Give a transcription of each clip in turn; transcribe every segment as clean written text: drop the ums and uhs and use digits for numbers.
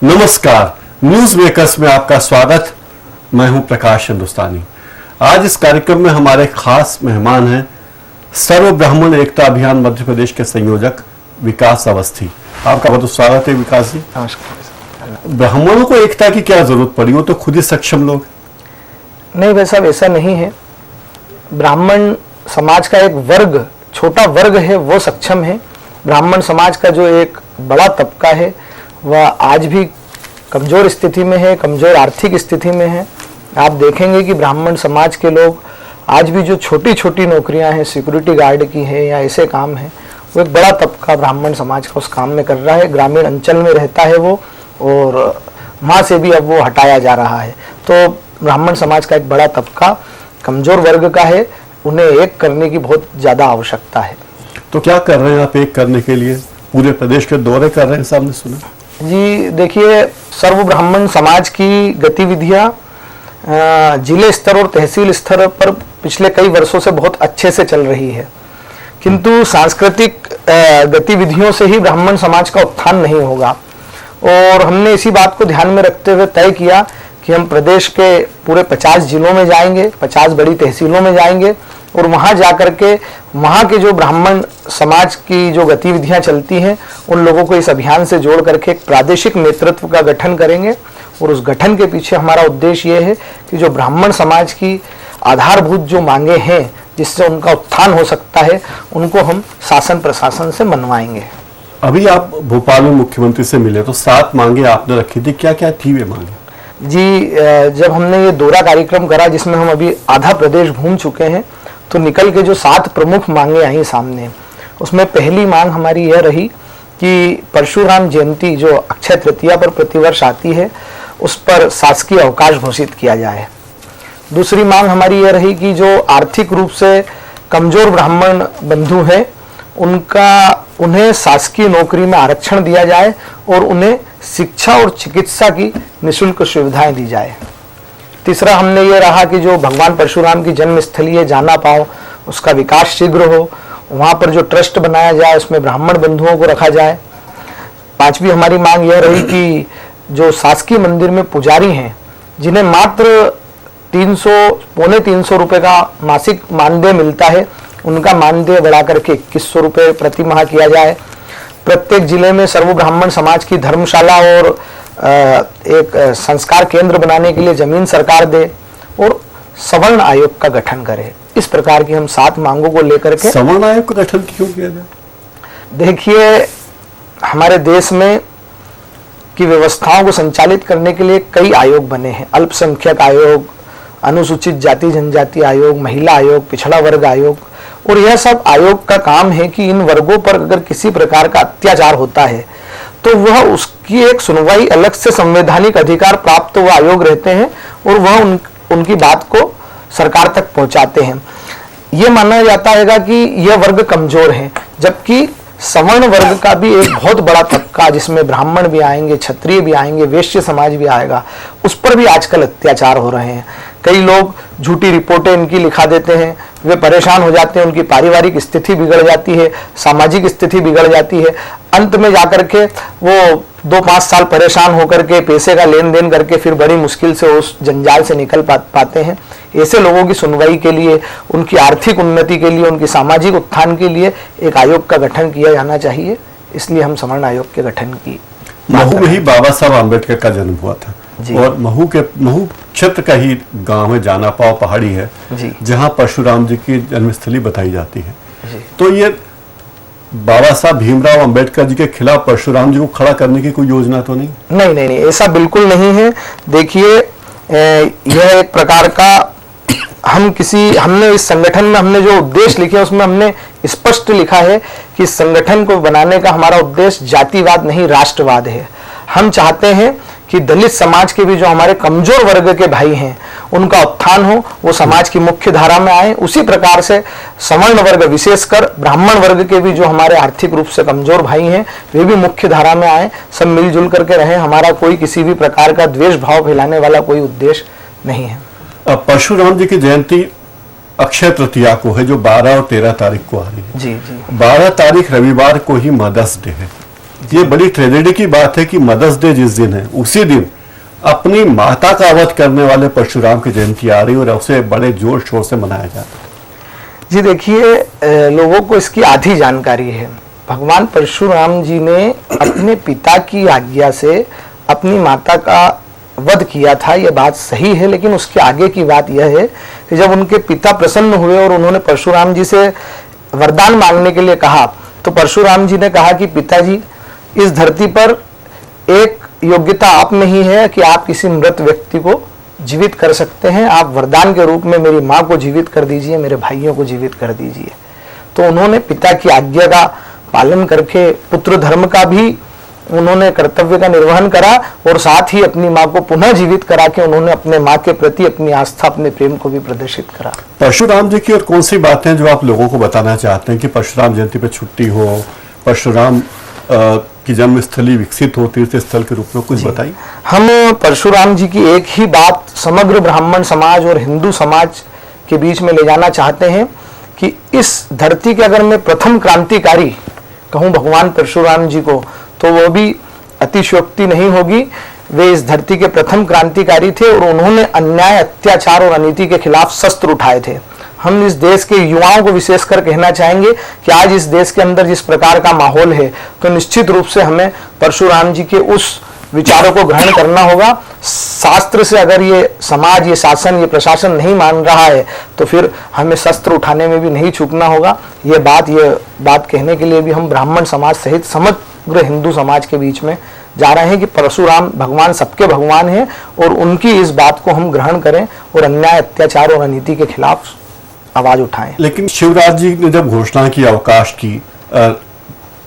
नमस्कार, news makers में आपका स्वागत। मैं हूं प्रकाश हिंदुस्तानी। आज इस कार्यक्रम में हमारे खास मेहमान हैं सर्व ब्राह्मण एकता अभियान मध्य प्रदेश के संयोजक विकास अवस्थी। आपका बहुत स्वागत है विकास जी। नमस्कार। ब्राह्मणों को एकता की क्या जरूरत पड़ी, वो तो खुद ही सक्षम लोग। नहीं, वैसा नहीं है। ब्राह्मण समाज का एक वर्ग, छोटा वर्ग है, वो सक्षम है। ब्राह्मण समाज का जो एक बड़ा तबका है वह आज भी कमजोर स्थिति में है, कमजोर आर्थिक स्थिति में है। आप देखेंगे कि ब्राह्मण समाज के लोग आज भी जो छोटी छोटी नौकरियां हैं, सिक्योरिटी गार्ड की है या ऐसे काम हैं, वो एक बड़ा तबका ब्राह्मण समाज का उस काम में कर रहा है। ग्रामीण अंचल में रहता है वो, और वहाँ से भी अब वो हटाया जा रहा है। तो ब्राह्मण समाज का एक बड़ा तबका कमजोर वर्ग का है, उन्हें एक करने की बहुत ज़्यादा आवश्यकता है। तो क्या कर रहे हैं आप एक करने के लिए? पूरे प्रदेश के दौरे कर रहे हैं, सामने सुना जी। देखिए, सर्व ब्राह्मण समाज की गतिविधियां जिले स्तर और तहसील स्तर पर पिछले कई वर्षों से बहुत अच्छे से चल रही है, किंतु सांस्कृतिक गतिविधियों से ही ब्राह्मण समाज का उत्थान नहीं होगा। और हमने इसी बात को ध्यान में रखते हुए तय किया कि हम प्रदेश के पूरे 50 जिलों में जाएंगे, 50 बड़ी तहसीलों में जाएंगे और वहाँ जाकर के वहाँ के जो ब्राह्मण समाज की जो गतिविधियाँ चलती हैं उन लोगों को इस अभियान से जोड़ करके एक प्रादेशिक नेतृत्व का गठन करेंगे। और उस गठन के पीछे हमारा उद्देश्य ये है कि जो ब्राह्मण समाज की आधारभूत जो मांगे हैं जिससे उनका उत्थान हो सकता है, उनको हम शासन प्रशासन से मनवाएंगे। अभी आप भोपाल में मुख्यमंत्री से मिले तो 7 मांगे आपने रखी थी, क्या क्या थी वे मांगे? जी, जब हमने ये दौरा कार्यक्रम करा जिसमें हम अभी आधा प्रदेश घूम चुके हैं, तो निकल के जो 7 प्रमुख मांगे आई सामने, उसमें पहली मांग हमारी यह रही कि परशुराम जयंती जो अक्षय तृतीया पर प्रतिवर्ष आती है, उस पर शासकीय अवकाश घोषित किया जाए। दूसरी मांग हमारी यह रही कि जो आर्थिक रूप से कमजोर ब्राह्मण बंधु हैं उन्हें शासकीय नौकरी में आरक्षण दिया जाए और उन्हें शिक्षा और चिकित्सा की निःशुल्क सुविधाएं दी जाए। तीसरा हमने ये रहा कि जो भगवान परशुराम की जन्मस्थली है जाना पाओ, उसका विकास शीघ्र हो, वहाँ पर जो ट्रस्ट बनाया जाए उसमें ब्राह्मण बंधुओं को रखा जाए। पांचवी हमारी मांग यह रही कि जो शासकीय मंदिर में पुजारी हैं जिन्हें मात्र 300-350 रुपये का मासिक मानदेय मिलता है, उनका मानदेय बढ़ा करके 2100 रुपये प्रति माह किया जाए। प्रत्येक जिले में सर्व ब्राह्मण समाज की धर्मशाला और एक संस्कार केंद्र बनाने के लिए जमीन सरकार दे और सवर्ण आयोग का गठन करे। इस प्रकार की हम 7 मांगों को लेकर के। सवर्ण आयोग का गठन क्यों किया जाए? देखिए, हमारे देश में की व्यवस्थाओं को संचालित करने के लिए कई आयोग बने हैं। अल्पसंख्यक आयोग, अनुसूचित जाति जनजाति आयोग, महिला आयोग, पिछड़ा वर्ग आयोग। और यह सब आयोग का काम है कि इन वर्गों पर अगर किसी प्रकार का अत्याचार होता है तो वह उसकी एक सुनवाई अलग से संवैधानिक अधिकार प्राप्त वो आयोग रहते हैं और वह उनकी बात को सरकार तक पहुंचाते हैं। ये माना जाता है कि यह वर्ग कमजोर है, जबकि सवर्ण वर्ग का भी एक बहुत बड़ा तबका जिसमें ब्राह्मण भी आएंगे, क्षत्रिय भी आएंगे, वैश्य समाज भी आएगा, उस पर भी आजकल अत्याचार हो रहे हैं। कई लोग झूठी रिपोर्टें इनकी लिखा देते हैं, वे परेशान हो जाते हैं, उनकी पारिवारिक स्थिति बिगड़ जाती है, सामाजिक स्थिति बिगड़ जाती है। अंत में जाकर के वो 2-5 साल परेशान होकर के पैसे का लेन देन करके फिर बड़ी मुश्किल से उस जंजाल से निकल पाते हैं। ऐसे लोगों की सुनवाई के लिए, उनकी आर्थिक उन्नति के लिए, उनकी सामाजिक उत्थान के लिए एक आयोग का गठन किया जाना चाहिए। इसलिए हम सवर्ण आयोग के गठन की। महू में ही बाबा साहब आम्बेडकर का जन्म हुआ था और महू क्षेत्र का ही गांव है, जाना पाओ पहाड़ी है जहां परशुराम जी की जन्मस्थली बताई जाती है। तो ये बाबा साहब भीमराव अंबेडकर जी के खिलाफ परशुराम जी को खड़ा करने की कोई योजना तो नहीं? नहीं, ऐसा बिल्कुल नहीं है। देखिए, यह एक प्रकार का हमने इस संगठन में हमने जो उद्देश्य लिखे उसमें हमने स्पष्ट लिखा है कि इस संगठन को बनाने का हमारा उद्देश्य जातिवाद नहीं, राष्ट्रवाद है। हम चाहते हैं कि दलित समाज के भी जो हमारे कमजोर वर्ग के भाई हैं उनका उत्थान हो, वो समाज की मुख्य धारा में आए। उसी प्रकार से सवर्ण वर्ग, विशेषकर ब्राह्मण वर्ग के भी जो हमारे आर्थिक रूप से कमजोर भाई हैं वे भी मुख्य धारा में आए, सब मिलजुल करके रहें। हमारा कोई किसी भी प्रकार का द्वेष भाव फैलाने वाला कोई उद्देश्य नहीं है। परशुराम जी की जयंती अक्षय तृतीया को है जो 12 और 13 तारीख को आ रही है। जी। 12 तारीख रविवार को ही मदर्स डे है, ये बड़ी ट्रेजेडी की बात है कि मदर्स डे जिस दिन है उसी दिन अपनी माता का वध करने वाले परशुराम की जयंती आ रही है और उसे बड़े जोर शोर से मनाया जाता है। जी देखिए, लोगों को इसकी आधी जानकारी है। भगवान परशुराम जी ने अपने पिता की आज्ञा से अपनी माता का वध किया था, यह बात सही है, लेकिन उसके आगे की बात यह है कि जब उनके पिता प्रसन्न हुए और उन्होंने परशुराम जी से वरदान मांगने के लिए कहा, तो परशुराम जी ने कहा कि पिताजी, इस धरती पर एक योग्यता आप में ही है कि आप किसी मृत व्यक्ति को जीवित कर सकते हैं। आप वरदान के रूप में मेरी माँ को जीवित कर दीजिए, मेरे भाइयों को जीवित कर दीजिए। तो उन्होंने पिता की आज्ञा का पालन करके पुत्र धर्म का भी उन्होंने कर्तव्य का निर्वहन करा और साथ ही अपनी माँ को पुनः जीवित करा के उन्होंने अपने माँ के प्रति अपनी आस्था, अपने प्रेम को भी प्रदर्शित करा। परशुराम जी की और कौन सी बातें जो आप लोगों को बताना चाहते हैं कि परशुराम जयंती पे छुट्टी हो, परशुराम की जन्मस्थली विकसित हो तीर्थ स्थल के रूप में, कुछ बताइए। हम परशुराम जी की एक ही बात समग्र ब्राह्मण समाज और हिंदू समाज के बीच में ले जाना चाहते हैं कि इस धरती के अगर मैं प्रथम क्रांतिकारी कहूँ भगवान परशुराम जी को, तो वो भी अतिशयोक्ति नहीं होगी। वे इस धरती के प्रथम क्रांतिकारी थे और उन्होंने अन्याय, अत्याचार और अनीति के खिलाफ शस्त्र उठाए थे। हम इस देश के युवाओं को विशेषकर कहना चाहेंगे कि आज इस देश के अंदर जिस प्रकार का माहौल है, तो निश्चित रूप से हमें परशुराम जी के उस विचारों को ग्रहण करना होगा। शास्त्र से अगर ये समाज, ये शासन, ये प्रशासन नहीं मान रहा है, तो फिर हमें शस्त्र उठाने में भी नहीं चूकना होगा। ये बात कहने के लिए भी हम ब्राह्मण समाज सहित समग्र हिंदू समाज के बीच में जा रहे हैं कि परशुराम भगवान सबके भगवान हैं और उनकी इस बात को हम ग्रहण करें और अन्याय, अत्याचार और अनीति के खिलाफ आवाज उठाएं। लेकिन शिवराज जी ने जब घोषणा की अवकाश की,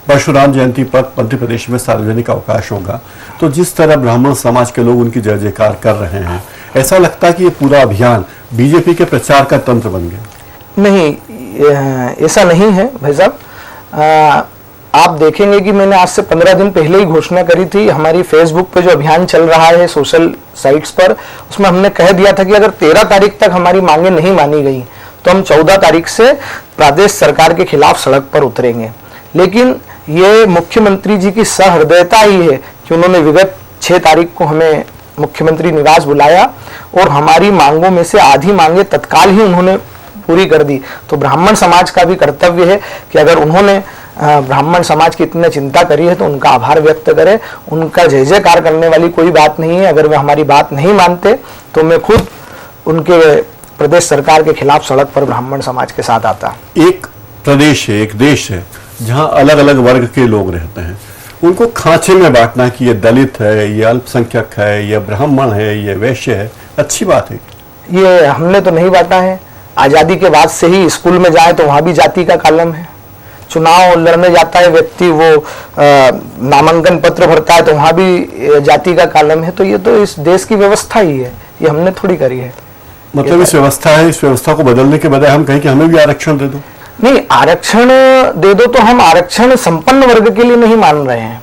परशुराम जयंती पर मध्य प्रदेश में सार्वजनिक अवकाश होगा, तो जिस तरह ब्राह्मण समाज के लोग उनकी जय जयकार कर रहे हैं, ऐसा लगता है कि ये पूरा अभियान बीजेपी के प्रचार का तंत्र बन गया। नहीं, ऐसा नहीं है भाई साहब। आप देखेंगे कि मैंने आज से 15 दिन पहले ही घोषणा करी थी, हमारी फेसबुक पे जो अभियान चल रहा है सोशल साइट्स पर, उसमें हमने कह दिया था कि अगर 13 तारीख तक हमारी मांगे नहीं मानी गई तो हम 14 तारीख से प्रदेश सरकार के खिलाफ सड़क पर उतरेंगे। लेकिन ये मुख्यमंत्री जी की सहृदयता ही है कि उन्होंने विगत 6 तारीख को हमें मुख्यमंत्री निवास बुलाया और हमारी मांगों में से आधी मांगे तत्काल ही उन्होंने पूरी कर दी। तो ब्राह्मण समाज का भी कर्तव्य है कि अगर उन्होंने ब्राह्मण समाज की इतनी चिंता करी है तो उनका आभार व्यक्त करें। उनका जय जयकार करने वाली कोई बात नहीं है। अगर वे हमारी बात नहीं मानते तो मैं खुद उनके प्रदेश सरकार के खिलाफ सड़क पर ब्राह्मण समाज के साथ आता। एक प्रदेश है, एक देश है जहां अलग अलग वर्ग के लोग रहते हैं, उनको खांचे में बांटना कि ये दलित है, ये अल्पसंख्यक है, ये ब्राह्मण है, ये वैश्य है, अच्छी बात है? ये हमने तो नहीं बांटा है। आजादी के बाद से ही स्कूल में जाए तो वहां भी जाति का कॉलम है। चुनाव लड़ने जाता है व्यक्ति, वो नामांकन पत्र भरता है तो वहां भी जाति का कॉलम है। तो ये तो इस देश की व्यवस्था ही है, ये हमने थोड़ी करी है। मतलब इस व्यवस्था है, इस व्यवस्था को बदलने के बजाय हम कहें कि हमें भी आरक्षण दे दो। नहीं, आरक्षण दे दो तो हम आरक्षण संपन्न वर्ग के लिए नहीं मान रहे हैं।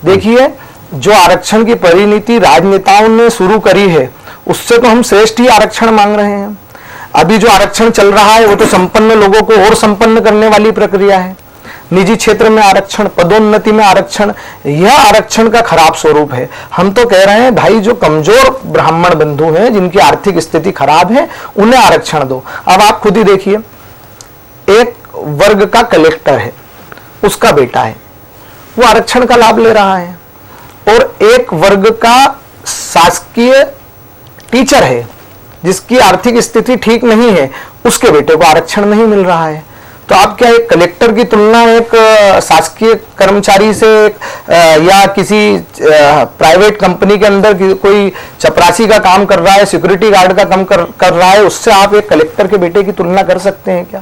देखिए, जो आरक्षण की परिणति राजनेताओं ने शुरू करी है उससे तो हम श्रेष्ठ ही आरक्षण मांग रहे हैं। अभी जो आरक्षण चल रहा है वो तो संपन्न लोगों को और संपन्न करने वाली प्रक्रिया है। निजी क्षेत्र में आरक्षण, पदोन्नति में आरक्षण, यह आरक्षण का खराब स्वरूप है। हम तो कह रहे हैं भाई, जो कमजोर ब्राह्मण बंधु हैं, जिनकी आर्थिक स्थिति खराब है, उन्हें आरक्षण दो। अब आप खुद ही देखिए, एक वर्ग का कलेक्टर है, उसका बेटा है, वो आरक्षण का लाभ ले रहा है, और एक वर्ग का शासकीय टीचर है जिसकी आर्थिक स्थिति ठीक नहीं है, उसके बेटे को आरक्षण नहीं मिल रहा है। तो आप क्या एक कलेक्टर की तुलना एक शासकीय कर्मचारी से या किसी प्राइवेट कंपनी के अंदर कोई चपरासी का काम कर रहा है, सिक्योरिटी गार्ड का काम कर रहा है, उससे आप एक कलेक्टर के बेटे की तुलना कर सकते हैं क्या?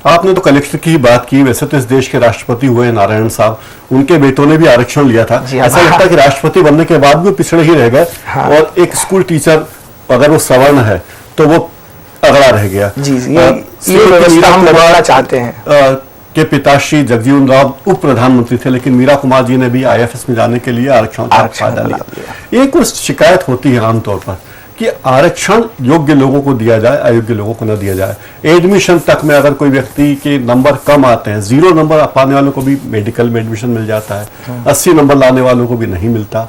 आपने तो कलेक्टर की बात की, वैसे तो इस देश के राष्ट्रपति हुए नारायण साहब, उनके बेटों ने भी आरक्षण लिया था। ऐसा लगता है कि राष्ट्रपति बनने के बाद भी पिछड़े ही रह गए। हाँ। और एक स्कूल टीचर अगर वो सवर्ण है तो वो अगड़ा रह गया। जी, ये व्यवस्था हम लगाना चाहते हैं। के पिताश्री जगजीवन राम उप प्रधानमंत्री थे, लेकिन मीरा कुमार जी ने भी IFS में जाने के लिए आरक्षण का फायदा लिया। एक कुछ शिकायत होती है आमतौर पर कि आरक्षण योग्य लोगों को दिया जाए, अयोग्य लोगों को न दिया जाए। एडमिशन तक में अगर कोई व्यक्ति के नंबर कम आते हैं, 0 नंबर पाने वालों को भी मेडिकल में एडमिशन मिल जाता है, 80 नंबर लाने वालों को भी नहीं मिलता।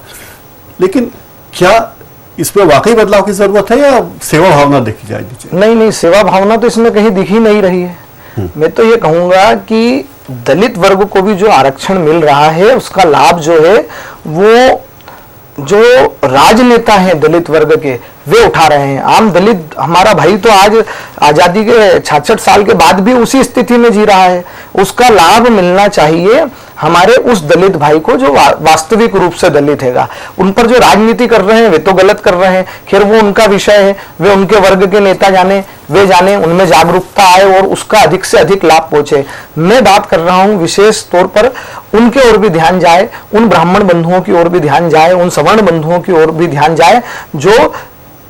लेकिन क्या इसमें वाकई बदलाव की जरूरत है या सेवा भावना देखी जाएगी? नहीं, सेवा भावना तो इसमें कहीं दिख ही नहीं रही है। मैं तो ये कहूंगा कि दलित वर्ग को भी जो आरक्षण मिल रहा है उसका लाभ जो है वो जो राजनेता हैं दलित वर्ग के वे उठा रहे हैं। आम दलित हमारा भाई तो आज आजादी के 66 साल के बाद भी उसी स्थिति में जी रहा है। उसका लाभ मिलना चाहिए हमारे उस दलित भाई को जो वास्तविक रूप से दलित हैगा। उन पर जो राजनीति कर रहे हैं वे तो गलत कर रहे हैं, खैर वो उनका विषय है, वे उनके वर्ग के नेता जाने, वे जाने, उनमें जागरूकता आए और उसका अधिक से अधिक लाभ पहुंचे। मैं बात कर रहा हूं विशेष तौर पर उनके ओर भी ध्यान जाए, उन ब्राह्मण बंधुओं की ओर भी ध्यान जाए, उन सवर्ण बंधुओं की ओर भी ध्यान जाए जो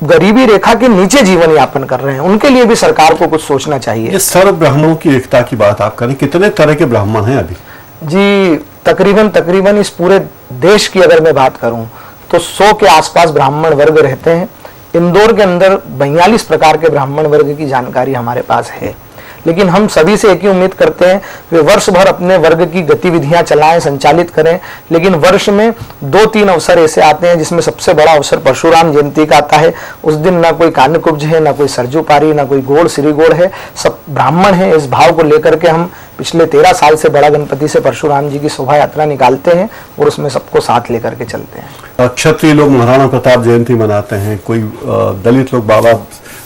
गरीबी रेखा के नीचे जीवन यापन कर रहे हैं। उनके लिए भी सरकार को कुछ सोचना चाहिए। ये सर्व ब्राह्मणों की एकता की बात आप करें, कितने तरह के ब्राह्मण हैं अभी? जी तकरीबन इस पूरे देश की अगर मैं बात करूं तो 100 के आसपास ब्राह्मण वर्ग रहते हैं। इंदौर के अंदर 42 प्रकार के ब्राह्मण वर्ग की जानकारी हमारे पास है। लेकिन हम सभी से एक ही उम्मीद करते हैं वे वर्ष भर अपने वर्ग की गतिविधियां चलाएं, संचालित करें, लेकिन वर्ष में 2-3 अवसर ऐसे आते हैं जिसमें सबसे बड़ा अवसर परशुराम जयंती का आता है। उस दिन ना कोई कान्यकुब्ज है, ना कोई सरजूपारी, ना कोई गोड़ श्रीगोड़ है, सब ब्राह्मण है। इस भाव को लेकर के हम पिछले 13 साल से बड़ा गणपति से परशुराम जी की शोभा यात्रा निकालते हैं और उसमें सबको साथ लेकर के चलते हैं। क्षत्रिय लोग महाराणा प्रताप जयंती मनाते हैं, कोई दलित लोग बाबा,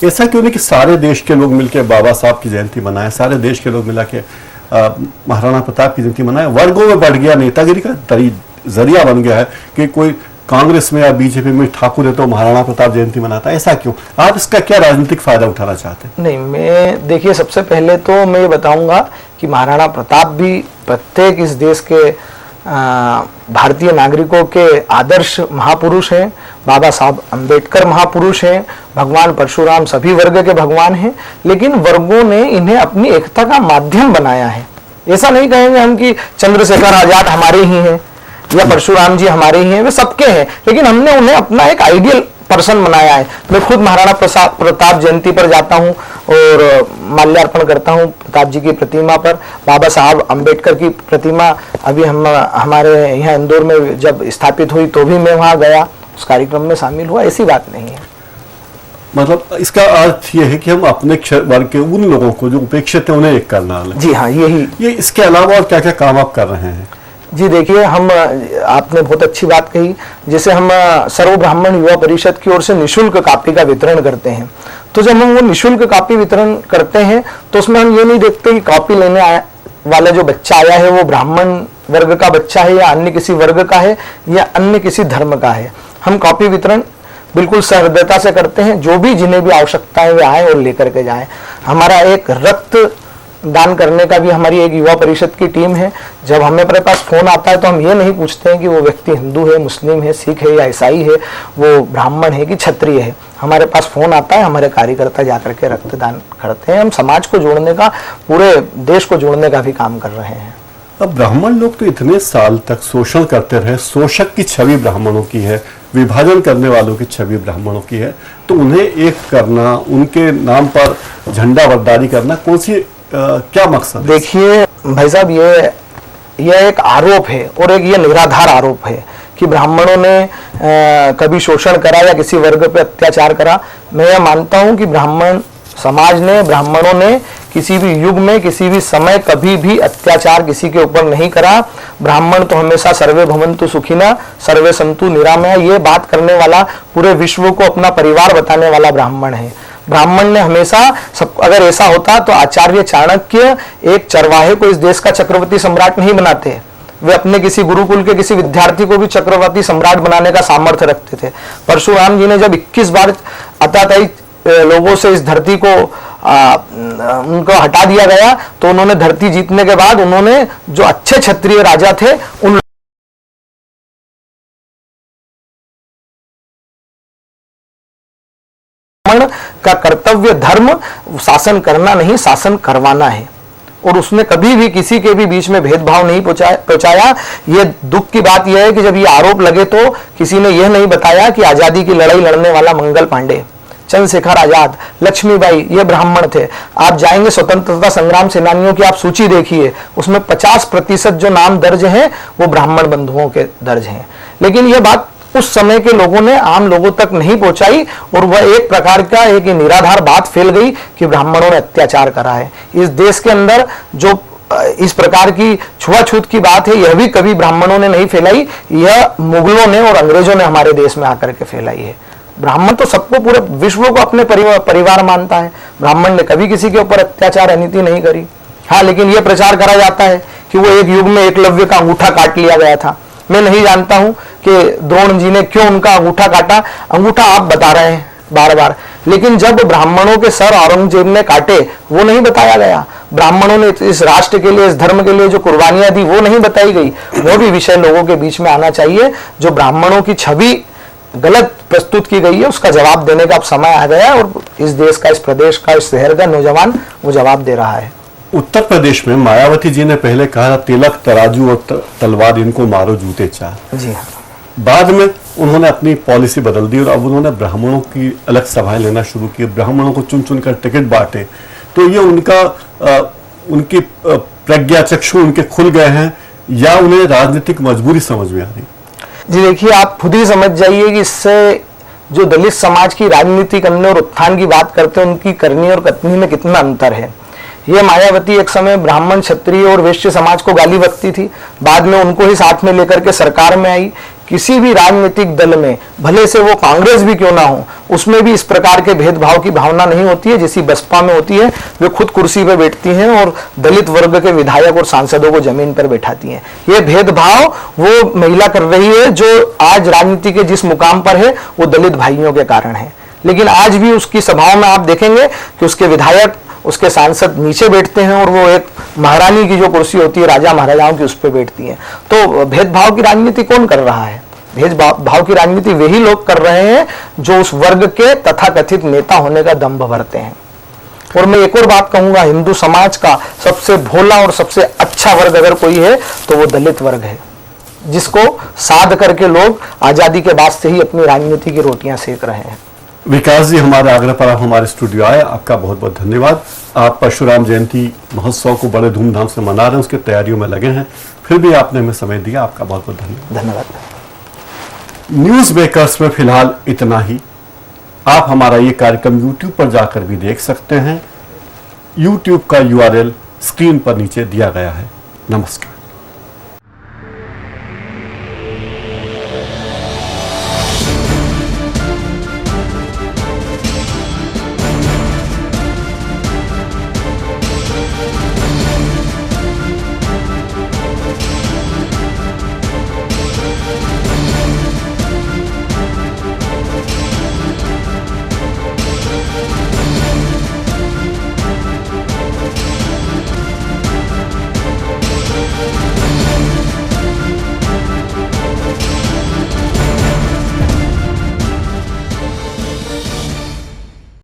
ऐसा क्यों नहीं कि सारे देश के लोग मिलकर बाबा साहब की जयंती मनाएं, सारे देश के लोग मिला के महाराणा प्रताप की जयंती मनाएं? वर्गों में बढ़ गया, नेतागिरी का जरिया बन गया है कि कोई कांग्रेस में या बीजेपी में ठाकुर है तो महाराणा प्रताप जयंती मनाता है, ऐसा क्यों? आप इसका क्या राजनीतिक फायदा उठाना चाहते हैं? नहीं, मैं देखिए सबसे पहले तो मैं ये बताऊंगा कि महाराणा प्रताप भी प्रत्येक इस देश के भारतीय नागरिकों के आदर्श महापुरुष हैं। बाबा साहब अंबेडकर महापुरुष हैं, भगवान परशुराम सभी वर्ग के भगवान हैं, लेकिन वर्गों ने इन्हें अपनी एकता का माध्यम बनाया है। ऐसा नहीं कहेंगे हम कि चंद्रशेखर आजाद हमारे ही हैं या परशुराम जी हमारे ही हैं, वे सबके हैं, लेकिन हमने उन्हें अपना एक आइडियल पर्सन बनाया है। मैं खुद महाराणा प्रताप जयंती पर जाता हूं और माल्यार्पण करता हूं प्रताप जी की प्रतिमा पर। बाबा साहब अंबेडकर की प्रतिमा अभी हमारे यहाँ इंदौर में जब स्थापित हुई तो भी मैं वहां गया, उस कार्यक्रम में शामिल हुआ। ऐसी बात नहीं है। मतलब इसका अर्थ ये है कि हम अपने वर्ग के उन लोगों को जो उपेक्षित है उन्हें एक करना है। जी हाँ, यही। ये इसके अलावा और क्या क्या काम आप कर रहे हैं? जी देखिए, आपने बहुत अच्छी बात कही। जैसे हम सर्व ब्राह्मण युवा परिषद की ओर से निःशुल्क कॉपी का वितरण करते हैं, तो जब हम वो निःशुल्क कॉपी वितरण करते हैं तो उसमें हम ये नहीं देखते कि कॉपी लेने वाला जो बच्चा आया है वो ब्राह्मण वर्ग का बच्चा है या अन्य किसी वर्ग का है या अन्य किसी धर्म का है। हम कॉपी वितरण बिल्कुल सहृदयता से करते हैं। जो भी जिन्हें भी आवश्यकता है वे आए और लेकर के जाएं। हमारा एक रक्त दान करने का भी हमारी एक युवा परिषद की टीम है। जब हमें पास फोन आता है तो हम ये नहीं पूछते हैं कि वो व्यक्ति हिंदू है, मुस्लिम है, सिख है या ईसाई है, वो ब्राह्मण है कि क्षत्रिय है। हमारे पास फोन आता है, हमारे कार्यकर्ता जाकर के रक्तदान करते हैं। हम समाज को जोड़ने का, पूरे देश को जोड़ने का भी काम कर रहे हैं। अब ब्राह्मण लोग तो इतने साल तक शोषण करते रहे, शोषक की छवि ब्राह्मणों की है, विभाजन करने वालों की छवि ब्राह्मणों की है, तो उन्हें एक करना, उनके नाम पर झंडा बरदारी करना, कौन सी क्या मकसद? देखिए भाई साहब, ये एक आरोप है और एक ये निराधार आरोप है कि ब्राह्मणों ने कभी शोषण करा या किसी वर्ग पे अत्याचार करा। मैं ये मानता हूं कि ब्राह्मण समाज ने, ब्राह्मणों ने किसी भी युग में, किसी भी समय कभी भी अत्याचार किसी के ऊपर नहीं करा। ब्राह्मण तो हमेशा सर्वे भवन्तु सुखिना, सर्वे सन्तु निरामया, ये बात करने वाला, पूरे विश्व को अपना परिवार बताने वाला ब्राह्मण है। ब्राह्मण ने हमेशा अगर ऐसा होता तो आचार्य चाणक्य एक चरवाहे को इस देश का चक्रवर्ती सम्राट नहीं बनाते। वे अपने किसी गुरुकुल के किसी विद्यार्थी को भी चक्रवर्ती सम्राट बनाने का सामर्थ्य रखते थे। परशुराम जी ने जब 21 बार अत्याचारी लोगों से इस धरती को उनको हटा दिया गया, तो उन्होंने धरती जीतने के बाद उन्होंने जो अच्छे क्षत्रिय राजा थे उन का कर्तव्य धर्म शासन करना नहीं, शासन करवाना है। और उसने कभी भी किसी के भी बीच में भेदभाव नहीं पहुंचाया। ये दुख की बात यह है कि जब ये आरोप लगे तो किसी ने यह नहीं बताया कि आजादी की लड़ाई लड़ने वाला मंगल पांडे, चंद्रशेखर आजाद, लक्ष्मीबाई, ये ब्राह्मण थे। आप जाएंगे स्वतंत्रता संग्राम सेनानियों की आप सूची देखिए, उसमें 50% जो नाम दर्ज हैं वो ब्राह्मण बंधुओं के दर्ज हैं। लेकिन यह बात उस समय के लोगों ने आम लोगों तक नहीं पहुंचाई और वह एक प्रकार का एक निराधार बात फैल गई कि ब्राह्मणों ने अत्याचार करा है। इस देश के अंदर जो इस प्रकार की छुआछूत की बात है, यह भी कभी ब्राह्मणों ने नहीं फैलाई, यह मुगलों ने और अंग्रेजों ने हमारे देश में आकर के फैलाई है। ब्राह्मण तो सबको, पूरे विश्व को अपने परिवार मानता है। ब्राह्मण ने कभी किसी के ऊपर अत्याचार अनीति नहीं करी। हाँ, लेकिन यह प्रचार करा जाता है कि वो एक युग में एकलव्य का अंगूठा काट लिया गया था। मैं नहीं जानता हूं कि द्रोण जी ने क्यों उनका अंगूठा काटा। अंगूठा आप बता रहे हैं बार बार, लेकिन जब ब्राह्मणों के सर औरंगजेब ने काटे वो नहीं बताया गया। ब्राह्मणों ने इस राष्ट्र के लिए, इस धर्म के लिए जो कुर्बानियां दी वो नहीं बताई गई। वो भी विषय लोगों के बीच में आना चाहिए। जो ब्राह्मणों की छवि गलत प्रस्तुत की गई है उसका जवाब देने का अब समय आ गया और इस देश का, इस प्रदेश का, इस शहर का नौजवान वो जवाब दे रहा है। उत्तर प्रदेश में मायावती जी ने पहले कहा तिलक, तराजू और तलवार इनको मारो जूते चार। जी हाँ। बाद में उन्होंने अपनी पॉलिसी बदल दी और अब उन्होंने ब्राह्मणों की अलग सभाएं लेना शुरू की, ब्राह्मणों को चुन चुन कर टिकट बांटे। तो ये उनकी प्रज्ञा चक्षु उनके खुल गए हैं या उन्हें राजनीतिक मजबूरी समझ में आ रही? जी देखिए, आप खुद ही समझ जाइए कि इससे जो दलित समाज की राजनीति करने और उत्थान की बात करते हैं उनकी करनी और कथनी में कितना अंतर है। ये मायावती एक समय ब्राह्मण, क्षत्रिय और वैश्य समाज को गाली बकती थी, बाद में उनको ही साथ में लेकर के सरकार में आई। किसी भी राजनीतिक दल में, भले से वो कांग्रेस भी क्यों ना हो, उसमें भी इस प्रकार के भेदभाव की भावना नहीं होती है जैसी बसपा में होती है। वे खुद कुर्सी पर बैठती हैं और दलित वर्ग के विधायक और सांसदों को जमीन पर बैठाती हैं। ये भेदभाव वो महिला कर रही है जो आज राजनीति के जिस मुकाम पर है वो दलित भाइयों के कारण है। लेकिन आज भी उसकी सभाओं में आप देखेंगे कि उसके विधायक, उसके सांसद नीचे बैठते हैं और वो एक महारानी की जो कुर्सी होती है राजा महाराजाओं की उस पर बैठती हैं। तो भेदभाव की राजनीति कौन कर रहा है? भेदभाव की राजनीति वही लोग कर रहे हैं जो उस वर्ग के तथाकथित नेता होने का दंभ भरते हैं। और मैं एक और बात कहूंगा, हिंदू समाज का सबसे भोला और सबसे अच्छा वर्ग अगर कोई है तो वो दलित वर्ग है, जिसको साध करके लोग आजादी के बाद से ही अपनी राजनीति की रोटियां सेक रहे हैं। विकास जी, हमारे आग्रह पर आप हमारे स्टूडियो आए, आपका बहुत बहुत धन्यवाद। आप परशुराम जयंती महोत्सव को बड़े धूमधाम से मना रहे हैं, उसकी तैयारियों में लगे हैं, फिर भी आपने हमें समय दिया, आपका बहुत बहुत धन्यवाद। न्यूज मेकर्स में फिलहाल इतना ही। आप हमारा ये कार्यक्रम YouTube पर जाकर भी देख सकते हैं। YouTube का URL स्क्रीन पर नीचे दिया गया है। नमस्कार।